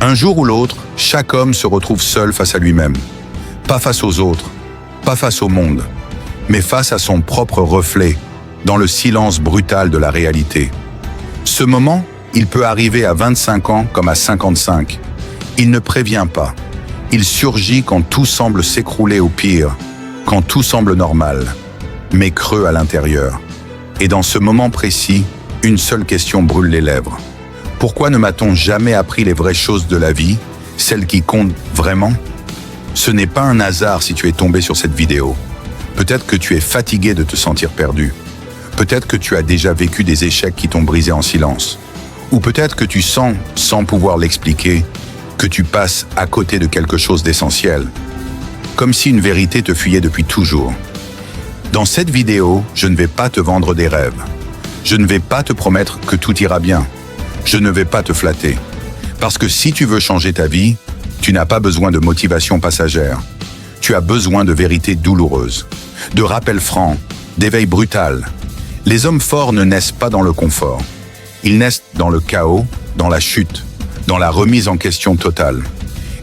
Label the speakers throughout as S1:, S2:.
S1: Un jour ou l'autre, chaque homme se retrouve seul face à lui-même. Pas face aux autres, pas face au monde, mais face à son propre reflet, dans le silence brutal de la réalité. Ce moment, il peut arriver à 25 ans comme à 55. Il ne prévient pas. Il surgit quand tout semble s'écrouler au pire, quand tout semble normal, mais creux à l'intérieur. Et dans ce moment précis, une seule question brûle les lèvres. Pourquoi ne m'a-t-on jamais appris les vraies choses de la vie, celles qui comptent vraiment ? Ce n'est pas un hasard si tu es tombé sur cette vidéo. Peut-être que tu es fatigué de te sentir perdu. Peut-être que tu as déjà vécu des échecs qui t'ont brisé en silence. Ou peut-être que tu sens, sans pouvoir l'expliquer, que tu passes à côté de quelque chose d'essentiel. Comme si une vérité te fuyait depuis toujours. Dans cette vidéo, je ne vais pas te vendre des rêves. Je ne vais pas te promettre que tout ira bien. Je ne vais pas te flatter. Parce que si tu veux changer ta vie, tu n'as pas besoin de motivation passagère. Tu as besoin de vérités douloureuses, de rappels francs, d'éveil brutal. Les hommes forts ne naissent pas dans le confort. Ils naissent dans le chaos, dans la chute, dans la remise en question totale.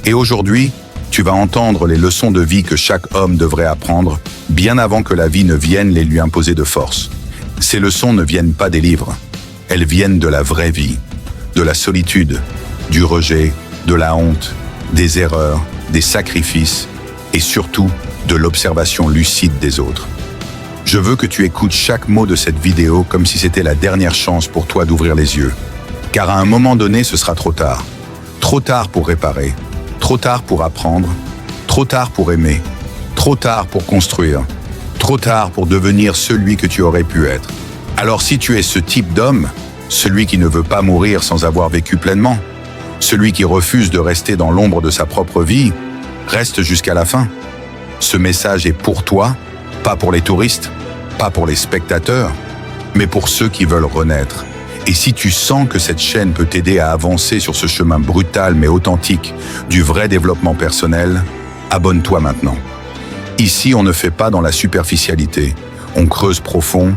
S1: Et aujourd'hui, tu vas entendre les leçons de vie que chaque homme devrait apprendre bien avant que la vie ne vienne les lui imposer de force. Ces leçons ne viennent pas des livres. Elles viennent de la vraie vie, de la solitude, du rejet, de la honte, des erreurs, des sacrifices et surtout de l'observation lucide des autres. Je veux que tu écoutes chaque mot de cette vidéo comme si c'était la dernière chance pour toi d'ouvrir les yeux. Car à un moment donné, ce sera trop tard. Trop tard pour réparer, trop tard pour apprendre, trop tard pour aimer, trop tard pour construire, trop tard pour devenir celui que tu aurais pu être. Alors si tu es ce type d'homme, celui qui ne veut pas mourir sans avoir vécu pleinement, celui qui refuse de rester dans l'ombre de sa propre vie, reste jusqu'à la fin. Ce message est pour toi, pas pour les touristes, pas pour les spectateurs, mais pour ceux qui veulent renaître. Et si tu sens que cette chaîne peut t'aider à avancer sur ce chemin brutal mais authentique du vrai développement personnel, abonne-toi maintenant. Ici, on ne fait pas dans la superficialité. On creuse profond,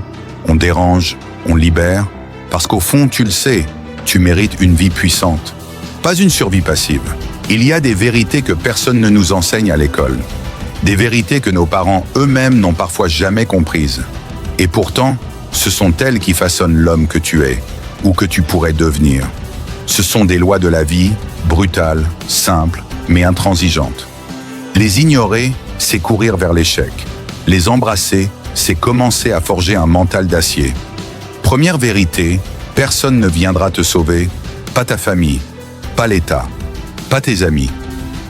S1: on dérange, on libère, parce qu'au fond, tu le sais, tu mérites une vie puissante. Pas une survie passive. Il y a des vérités que personne ne nous enseigne à l'école. Des vérités que nos parents eux-mêmes n'ont parfois jamais comprises. Et pourtant, ce sont elles qui façonnent l'homme que tu es, ou que tu pourrais devenir. Ce sont des lois de la vie, brutales, simples, mais intransigeantes. Les ignorer, c'est courir vers l'échec. Les embrasser, c'est commencer à forger un mental d'acier. Première vérité, personne ne viendra te sauver, pas ta famille, pas l'État, pas tes amis.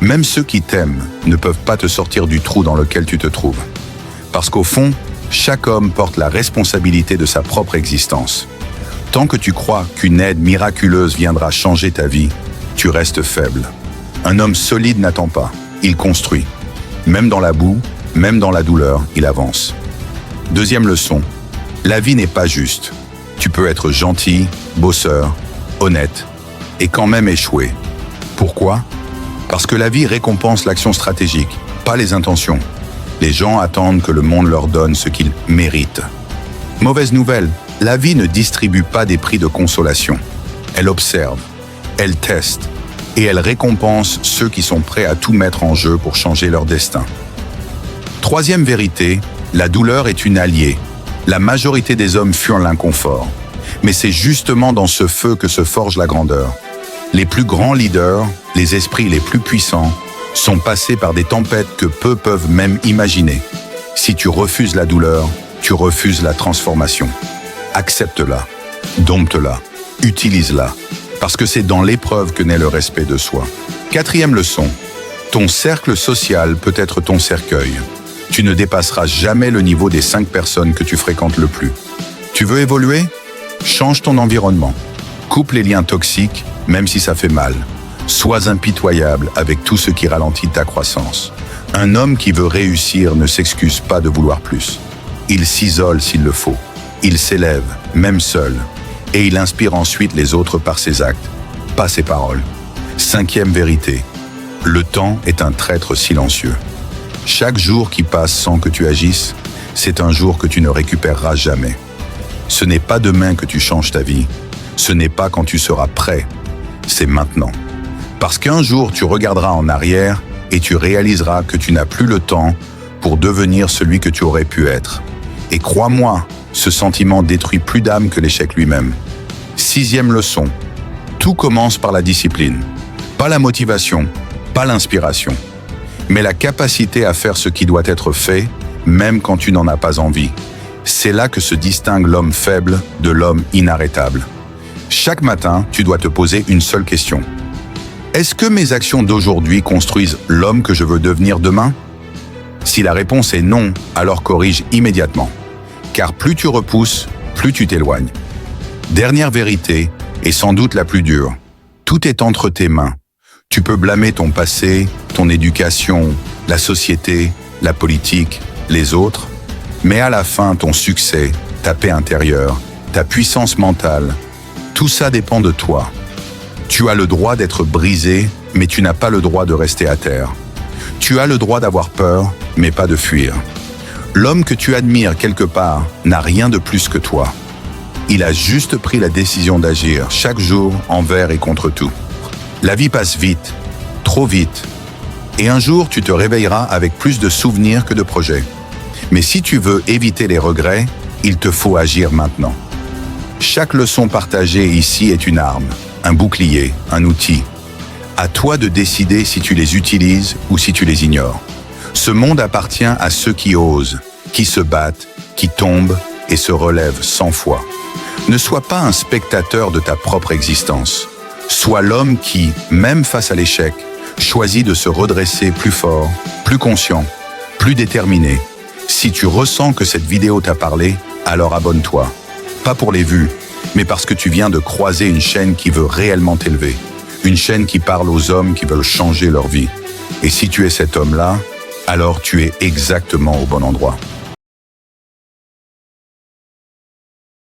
S1: Même ceux qui t'aiment ne peuvent pas te sortir du trou dans lequel tu te trouves. Parce qu'au fond, chaque homme porte la responsabilité de sa propre existence. Tant que tu crois qu'une aide miraculeuse viendra changer ta vie, tu restes faible. Un homme solide n'attend pas, il construit. Même dans la boue, même dans la douleur, il avance. Deuxième leçon, la vie n'est pas juste. Tu peux être gentil, bosseur, honnête, et quand même échouer. Pourquoi ? Parce que la vie récompense l'action stratégique, pas les intentions. Les gens attendent que le monde leur donne ce qu'ils méritent. Mauvaise nouvelle, la vie ne distribue pas des prix de consolation. Elle observe, elle teste, et elle récompense ceux qui sont prêts à tout mettre en jeu pour changer leur destin. Troisième vérité, la douleur est une alliée. La majorité des hommes fuient l'inconfort. Mais c'est justement dans ce feu que se forge la grandeur. Les plus grands leaders, les esprits les plus puissants, sont passés par des tempêtes que peu peuvent même imaginer. Si tu refuses la douleur, tu refuses la transformation. Accepte-la, dompte-la, utilise-la, parce que c'est dans l'épreuve que naît le respect de soi. Quatrième leçon, ton cercle social peut être ton cercueil. Tu ne dépasseras jamais le niveau des 5 personnes que tu fréquentes le plus. Tu veux évoluer ? Change ton environnement. Coupe les liens toxiques, même si ça fait mal. Sois impitoyable avec tout ce qui ralentit ta croissance. Un homme qui veut réussir ne s'excuse pas de vouloir plus. Il s'isole s'il le faut. Il s'élève, même seul. Et il inspire ensuite les autres par ses actes, pas ses paroles. Cinquième vérité. Le temps est un traître silencieux. Chaque jour qui passe sans que tu agisses, c'est un jour que tu ne récupéreras jamais. Ce n'est pas demain que tu changes ta vie. Ce n'est pas quand tu seras prêt. C'est maintenant. Parce qu'un jour, tu regarderas en arrière et tu réaliseras que tu n'as plus le temps pour devenir celui que tu aurais pu être. Et crois-moi, ce sentiment détruit plus d'âme que l'échec lui-même. 6e leçon. Tout commence par la discipline. Pas la motivation, pas l'inspiration, mais la capacité à faire ce qui doit être fait, même quand tu n'en as pas envie. C'est là que se distingue l'homme faible de l'homme inarrêtable. Chaque matin, tu dois te poser une seule question. Est-ce que mes actions d'aujourd'hui construisent l'homme que je veux devenir demain? Si la réponse est non, alors corrige immédiatement. Car plus tu repousses, plus tu t'éloignes. Dernière vérité, et sans doute la plus dure. Tout est entre tes mains. Tu peux blâmer ton passé, ton éducation, la société, la politique, les autres, mais à la fin, ton succès, ta paix intérieure, ta puissance mentale, tout ça dépend de toi. Tu as le droit d'être brisé, mais tu n'as pas le droit de rester à terre. Tu as le droit d'avoir peur, mais pas de fuir. L'homme que tu admires quelque part n'a rien de plus que toi. Il a juste pris la décision d'agir chaque jour envers et contre tout. La vie passe vite, trop vite. Et un jour, tu te réveilleras avec plus de souvenirs que de projets. Mais si tu veux éviter les regrets, il te faut agir maintenant. Chaque leçon partagée ici est une arme, un bouclier, un outil. À toi de décider si tu les utilises ou si tu les ignores. Ce monde appartient à ceux qui osent, qui se battent, qui tombent et se relèvent 100 fois. Ne sois pas un spectateur de ta propre existence. Sois l'homme qui, même face à l'échec, choisit de se redresser plus fort, plus conscient, plus déterminé. Si tu ressens que cette vidéo t'a parlé, alors abonne-toi. Pas pour les vues, mais parce que tu viens de croiser une chaîne qui veut réellement t'élever. Une chaîne qui parle aux hommes qui veulent changer leur vie. Et si tu es cet homme-là, alors tu es exactement au bon endroit.